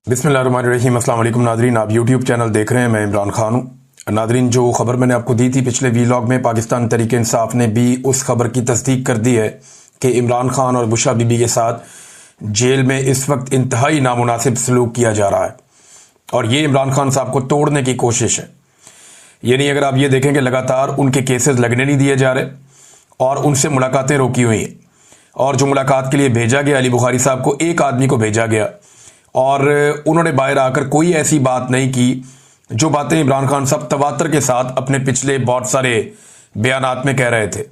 बिस्मिल्लाहिर्रहमानिर्रहीम। अस्सलाम वालेकुम नादरीन, आप यूट्यूब चैनल देख रहे हैं। मैं इमरान खान हूँ। नादरीन, जो खबर मैंने आपको दी थी पिछले वीलॉग में, पाकिस्तान तहरीक इंसाफ ने भी उस खबर की तस्दीक कर दी है कि इमरान खान और बुशरा बीबी के साथ जेल में इस वक्त इंतहाई नामुनासिब सलूक किया जा रहा है और ये इमरान खान साहब को तोड़ने की कोशिश है। यानी अगर आप ये देखें कि लगातार उनके केसेस लगने नहीं दिए जा रहे और उनसे मुलाकातें रोकी हुई हैं, और जो मुलाकात के लिए भेजा गया अली बुखारी साहब को, एक आदमी को भेजा गया और उन्होंने बाहर आकर कोई ऐसी बात नहीं की जो बातें इमरान खान साहब तवातर के साथ अपने पिछले बहुत सारे बयानात में कह रहे थे।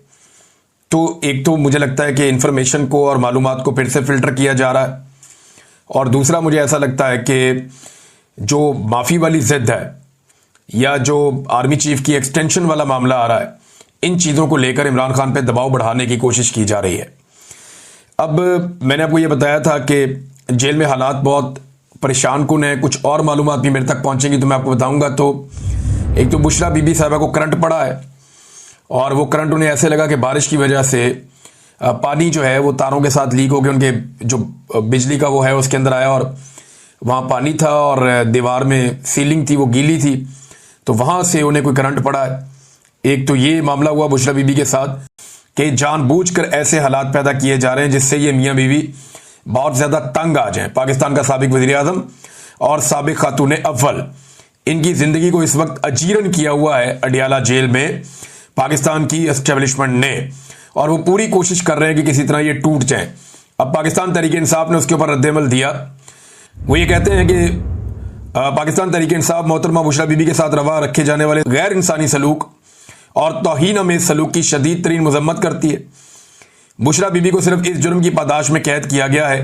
तो एक तो मुझे लगता है कि इंफॉर्मेशन को और मालूमात को फिर से फिल्टर किया जा रहा है, और दूसरा मुझे ऐसा लगता है कि जो माफ़ी वाली जिद है या जो आर्मी चीफ की एक्सटेंशन वाला मामला आ रहा है, इन चीज़ों को लेकर इमरान खान पे दबाव बढ़ाने की कोशिश की जा रही है। अब मैंने आपको ये बताया था कि जेल में हालात बहुत परेशान कुन है। कुछ और मालूमात भी मेरे तक पहुंचेंगी तो मैं आपको बताऊंगा। तो एक तो बुशरा बीबी साहिबा को करंट पड़ा है और वो करंट उन्हें ऐसे लगा कि बारिश की वजह से पानी जो है वो तारों के साथ लीक हो गया, उनके जो बिजली का वो है उसके अंदर आया और वहाँ पानी था और दीवार में सीलिंग थी वो गीली थी, तो वहाँ से उन्हें कोई करंट पड़ा है। एक तो ये मामला हुआ बुशरा बीबी के साथ कि जानबूझकर ऐसे हालात पैदा किए जा रहे हैं जिससे ये मियाँ बीवी बहुत ज्यादा तंग आ जाएं। पाकिस्तान का साबिक वज़ीर आज़म और साबिक खातून अव्वल, इनकी जिंदगी को इस वक्त अजीरन किया हुआ है अडियाला जेल में पाकिस्तान की एस्टेब्लिशमेंट ने, और वो पूरी कोशिश कर रहे हैं कि किसी तरह ये टूट जाए। अब पाकिस्तान तहरीक इंसाफ ने उसके ऊपर रद्द-ए-अमल दिया। वो ये कहते हैं कि पाकिस्तान तहरीक इंसाफ मोहतरमा बुशरा बीबी के साथ रवा रखे जाने वाले गैर इंसानी सलूक और तौहीन में सलूक की शदीद तरीन मजम्मत करती है। बुशरा बीबी को सिर्फ इस जुर्म की पादाश में कैद किया गया है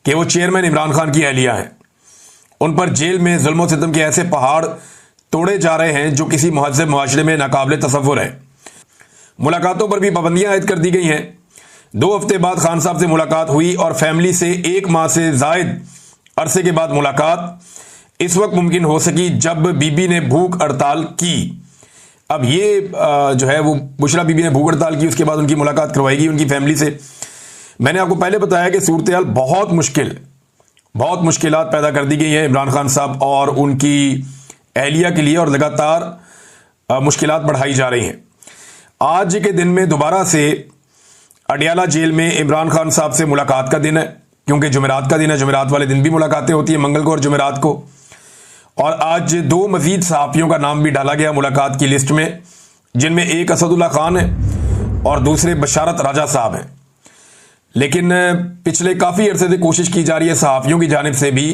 कि वो चेयरमैन इमरान खान की अहलिया हैं। उन पर जेल में जुल्म सितम के ऐसे पहाड़ तोड़े जा रहे हैं जो किसी महज़्ज़ब मुआशरे में नाकाबिले तसव्वुर है। मुलाकातों पर भी पाबंदियां आयद कर दी गई हैं। 2 हफ्ते बाद खान साहब से मुलाकात हुई और फैमिली से 1 माह से जायद अरसे के बाद मुलाकात इस वक्त मुमकिन हो सकी जब बीबी ने भूख हड़ताल की। अब ये जो है वो बुशरा बीबी ने भूख हड़ताल की, उसके बाद उनकी मुलाकात करवाएगी उनकी फैमिली से। मैंने आपको पहले बताया कि सूरत हाल बहुत मुश्किलात पैदा कर दी गई है इमरान खान साहब और उनकी अहलिया के लिए, और लगातार मुश्किलात बढ़ाई जा रही हैं। आज के दिन में दोबारा से अडियाला जेल में इमरान खान साहब से मुलाकात का दिन है, क्योंकि जुमेरात का दिन है। जुमेरात वाले दिन भी मुलाकातें होती है, मंगल को और जुमेरात को। और आज 2 मजीद सहाफ़ियों का नाम भी डाला गया मुलाकात की लिस्ट में, जिनमें एक असदुल्ला खान है और दूसरे बशारत राजा साहब हैं। लेकिन पिछले काफ़ी अरसे से कोशिश की जा रही है सहाफ़ियों की जानिब से भी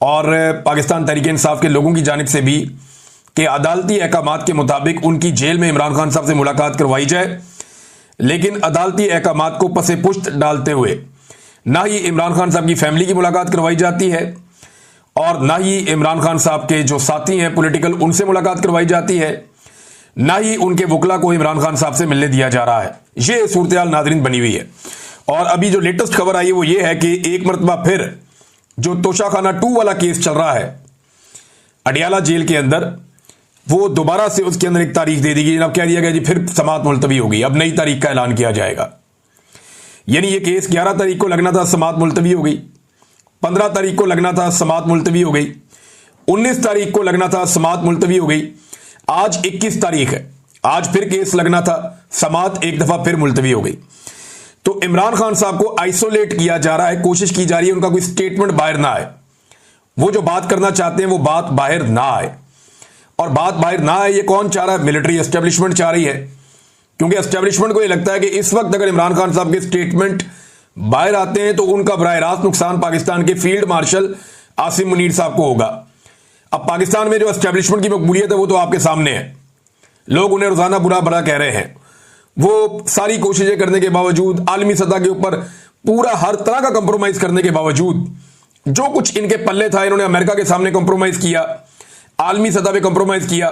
और पाकिस्तान तहरीक इंसाफ के लोगों की जानिब से भी कि अदालती अहकामात के मुताबिक उनकी जेल में इमरान खान साहब से मुलाकात करवाई जाए। लेकिन अदालती अहकामात को पसे पुश्त डालते हुए ना ही इमरान खान साहब की फैमिली की मुलाकात करवाई जाती है और ना ही इमरान खान साहब के जो साथी हैं पॉलिटिकल, उनसे मुलाकात करवाई जाती है, ना ही उनके वकला को इमरान खान साहब से मिलने दिया जा रहा है। ये सूरत हाल नाज़रीन बनी हुई है। और अभी जो लेटेस्ट खबर आई है वो ये है कि एक मरतबा फिर जो तोशाखाना 2 वाला केस चल रहा है अडियाला जेल के अंदर, वो दोबारा से उसके अंदर एक तारीख दे दी गई। अब कह दिया गया जी फिर समाअत मुलतवी होगी, अब नई तारीख का ऐलान किया जाएगा। यानी ये केस 11 तारीख को लगना था, समाअत मुलतवी हो गई। 15 तारीख को लगना था, समाअत मुलतवी हो गई। 19 तारीख को लगना था, समाअत मुलतवी हो गई। आज 21 तारीख है, आज फिर केस लगना था, समाअत एक दफा फिर मुलतवी हो गई। तो इमरान खान साहब को आइसोलेट किया जा रहा है, कोशिश की जा रही है उनका कोई स्टेटमेंट बाहर ना आए। वो जो बात करना चाहते हैं वो बात बाहर ना आए, और बात बाहर ना आए ये कौन चाह रहा है? मिलिट्री एस्टेब्लिशमेंट चाह रही है, क्योंकि एस्टेब्लिशमेंट को ये लगता है कि इस वक्त अगर इमरान खान साहब के स्टेटमेंट बाहर आते हैं तो उनका बराह रास्त नुकसान पाकिस्तान के फील्ड मार्शल आसिम मुनीर साहब को होगा। अब पाकिस्तान में जो एस्टेब्लिशमेंट की मकबूलियत है वो तो आपके सामने है। लोग उन्हें रोजाना बुरा भला कह रहे हैं। वो सारी कोशिशें करने के बावजूद, आलमी सतह के ऊपर पूरा हर तरह का कंप्रोमाइज करने के बावजूद, जो कुछ इनके पल्ले था इन्होंने अमेरिका के सामने कंप्रोमाइज किया, आलमी सतह पे कंप्रोमाइज किया,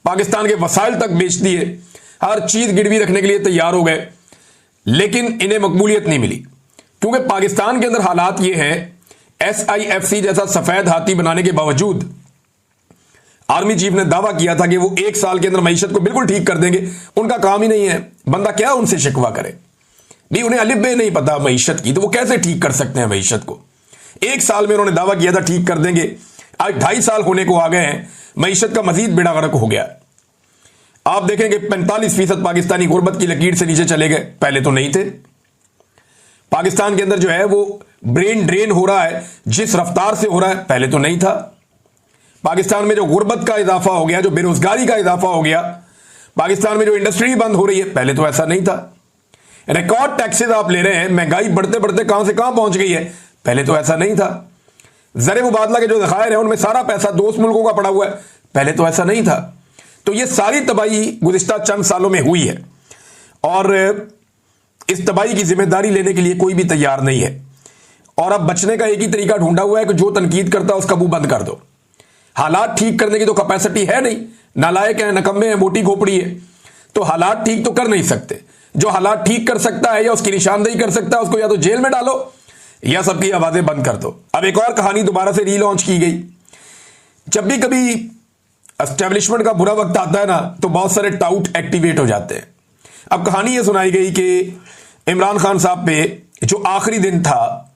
पाकिस्तान के वसाइल तक बेच दिए, हर चीज गिरवी रखने के लिए तैयार हो गए, लेकिन इन्हें मकबूलियत नहीं मिली। क्योंकि पाकिस्तान के अंदर हालात ये हैं, SIFC जैसा सफेद हाथी बनाने के बावजूद आर्मी चीफ ने दावा किया था कि वो 1 साल के अंदर मईशत को बिल्कुल ठीक कर देंगे। उनका काम ही नहीं है। बंदा क्या उनसे शिकवा करे? नहीं, उन्हें अलिफ बे नहीं पता मईशत की, तो वो कैसे ठीक कर सकते हैं मईशत को? 1 साल में उन्होंने दावा किया था ठीक कर देंगे, आज 2.5 साल होने को आ गए हैं, मईशत का मजीद बेड़ा गर्क हो गया। आप देखेंगे 45% पाकिस्तानी गुर्बत की लकीर से नीचे चले गए, पहले तो नहीं थे। पाकिस्तान के अंदर जो है वो ब्रेन ड्रेन हो रहा है, जिस रफ्तार से हो रहा है पहले तो नहीं था। पाकिस्तान में जो गुर्बत का इजाफा हो गया, जो बेरोजगारी का इजाफा हो गया, पाकिस्तान में जो इंडस्ट्री बंद हो रही है, पहले तो ऐसा नहीं था। रिकॉर्ड टैक्सेस आप ले रहे हैं, महंगाई बढ़ते बढ़ते कहां से कहां पहुंच गई है, पहले तो ऐसा नहीं था। ज़र मुबादला के जो ज़खायर हैं उनमें सारा पैसा दोस्त मुल्कों का पड़ा हुआ है, पहले तो ऐसा नहीं था। तो ये सारी तबाही गुज़िश्ता चंद सालों में हुई है और इस तबाही की जिम्मेदारी लेने के लिए कोई भी तैयार नहीं है। और अब बचने का एक ही तरीका ढूंढा हुआ है कि जो तनकीद करता है उसका मुंह बंद कर दो। हालात ठीक करने की तो कैपेसिटी है नहीं, नालायक है, नकम्मे है, मोटी खोपड़ी है, तो हालात ठीक तो कर नहीं सकते। जो हालात ठीक कर सकता है या उसकी निशानदेही कर सकता है, उसको या तो जेल में डालो या सबकी आवाजें बंद कर दो। अब एक और कहानी दोबारा से रीलॉन्च की गई। जब भी कभी एस्टेब्लिशमेंट का बुरा वक्त आता है ना, तो बहुत सारे टाउट एक्टिवेट हो जाते हैं। अब कहानी यह सुनाई गई कि इमरान खान साहब पे जो आखिरी दिन था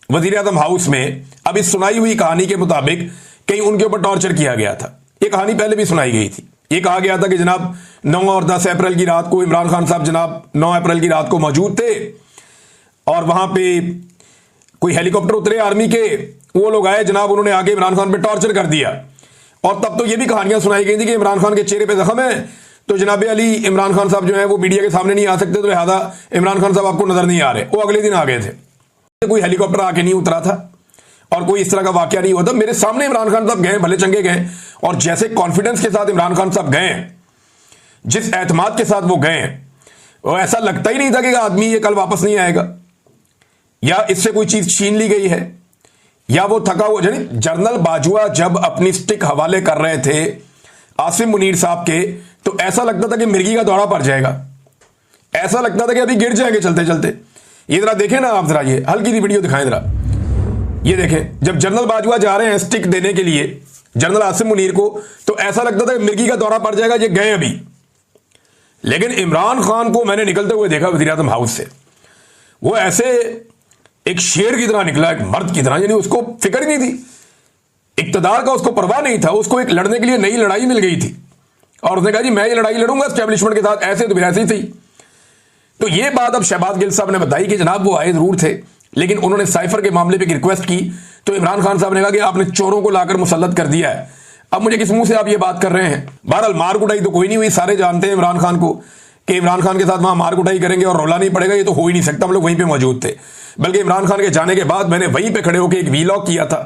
वजीर आजम हाउस में, अब इस सुनाई हुई कहानी के मुताबिक कहीं उनके ऊपर टॉर्चर किया गया था। यह कहानी पहले भी सुनाई गई थी। यह कहा गया था कि जनाब 9 और 10 अप्रैल की रात को इमरान खान साहब जनाब 9 अप्रैल की रात को मौजूद थे और वहां पे कोई हेलीकॉप्टर उतरे आर्मी के, वो लोग आए जनाब, उन्होंने आके इमरान खान पे टॉर्चर कर दिया। और तब तो ये भी कहानियां सुनाई गई थी कि इमरान खान के चेहरे पे जख्म है, तो जनाब अली इमरान खान साहब जो है वो मीडिया के सामने नहीं आ सकते, तो लिहाजा इमरान खान साहब आपको नजर नहीं आ रहे। वो अगले दिन आ गए थे। कोई हेलीकॉप्टर आके नहीं उतरा था और कोई इस तरह का वाकया नहीं हुआ था। मेरे सामने इमरान खान साहब गए, भले चंगे गए, और जैसे कॉन्फिडेंस के साथ इमरान खान साहब गए, जिस एतमाद के साथ वो गए, वो ऐसा लगता ही नहीं था कि आदमी ये कल वापस नहीं आएगा या इससे कोई चीज छीन ली गई है या वो थका हुआ। जनरल बाजवा जब अपनी स्टिक हवाले कर रहे थे आसिम मुनीर साहब के, तो ऐसा लगता था कि मिर्गी का दौरा पड़ जाएगा, ऐसा लगता था कि अभी गिर जाएंगे चलते चलते। ये जरा देखें ना आप, जरा ये हल्की सी वीडियो दिखाएं जरा। ये देखें, जब जनरल बाजवा जा रहे हैं स्टिक देने के लिए जनरल आसिम मुनीर को, तो ऐसा लगता था कि मिर्गी का दौरा पड़ जाएगा, ये गए अभी। लेकिन इमरान खान को मैंने निकलते हुए देखा वज़ीर आज़म हाउस से, वो ऐसे एक शेर की तरह निकला, एक मर्द की तरह, यानी उसको फिक्र ही नहीं थी, इक्तदार का उसको परवाह नहीं था। उसको एक लड़ने के लिए नई लड़ाई मिल गई थी और उसने कहा जी मैं ये लड़ाई लड़ूंगा एस्टेब्लिशमेंट के साथ, ऐसे तो ऐसी थी। तो ये बात अब शहबाज गिल साहब ने बताई कि जनाब वो आए जरूर थे, लेकिन उन्होंने साइफर के मामले पे रिक्वेस्ट की, तो इमरान खान साहब ने कहा कि आपने चोरों को लाकर मुसल्लत कर दिया है, अब मुझे किस मुंह से आप ये बात कर रहे हैं। बहरहाल मार कुटाई तो कोई नहीं हुई, सारे जानते हैं इमरान खान को कि इमरान खान के साथ वहां मार कुटाई करेंगे और रोला नहीं पड़ेगा, ये तो हो ही नहीं सकता। हम लोग वहीं पे मौजूद थे, बल्कि इमरान खान के जाने के बाद मैंने वहीं पे खड़े होकर एक वीलॉग किया था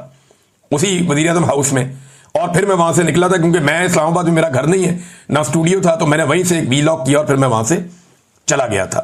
उसी वज़ीर आज़म हाउस में, और फिर मैं वहां से निकला था क्योंकि मैं इस्लामाबाद में मेरा घर नहीं है ना स्टूडियो था, तो मैंने वहीं से एक वीलॉग किया और फिर मैं वहां से चला गया था।